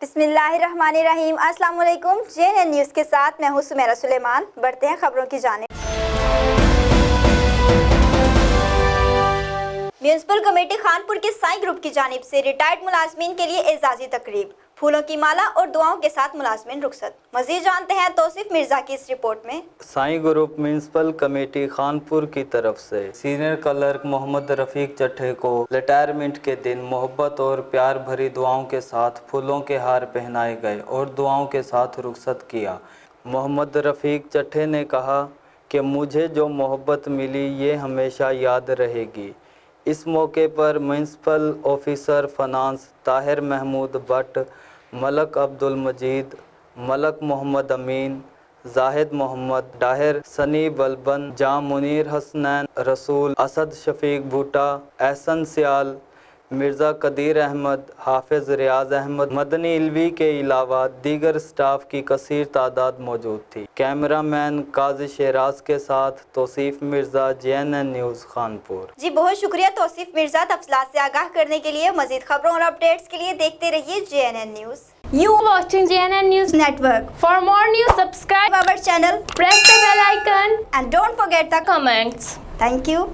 बिस्मिल्लाहिर्रहमानिर्रहीम। अस्सलाम वालेकुम। JNN न्यूज़ के साथ मैं हूँ सुमेरा सुलेमान। बढ़ते हैं खबरों की जानिब। म्यूनिसिपल कमेटी खानपुर के साईं ग्रुप की जानिब से रिटायर्ड मुलाजमीन के लिए एजाजी तकरीब, फूलों की माला और दुआओं के साथ मुलाजमीन रुखसत। मजीद जानते हैं तौसीफ मिर्जा की इस रिपोर्ट में। Sain group municipal committee Khanpur की तरफ से सीनियर क्लर्क मोहम्मद रफीक चट्टे को रिटायरमेंट के दिन मोहब्बत और प्यार भरी दुआओं के साथ फूलों के हार पहनाए गए और दुआओं के साथ रुखसत किया। मोहम्मद रफीक चट्टे ने कहा कि मुझे जो मोहब्बत मिली ये हमेशा याद रहेगी। इस मौके पर municipal officer finance Tahir Mahmood Bhatt, Malik Abdul Majeed, Malik Mohammad Amin, Zahid Mohammad Dahir, Sunny Balban, Jan Munir Hasnain रसूल, असद शफीक भूटा, एहसन सियाल, मिर्ज़ा कदीर अहमद, हाफिज रियाज अहमद, मदनी इलवी के अलावा दीगर स्टाफ की कसीर तादाद मौजूद थी। कैमरामैन काजी शेराज के साथ तौसीफ मिर्ज़ा, JNN न्यूज़ खानपुर। जी बहुत शुक्रिया तौसीफ मिर्जा तफसीलात से आगाह करने के लिए। मजीद खबरों और अपडेट्स के लिए देखते रहिए JNN news. You watching JNN News Network. For more news, subscribe Our channel press the bell icon and don't forget the comments. Thank you.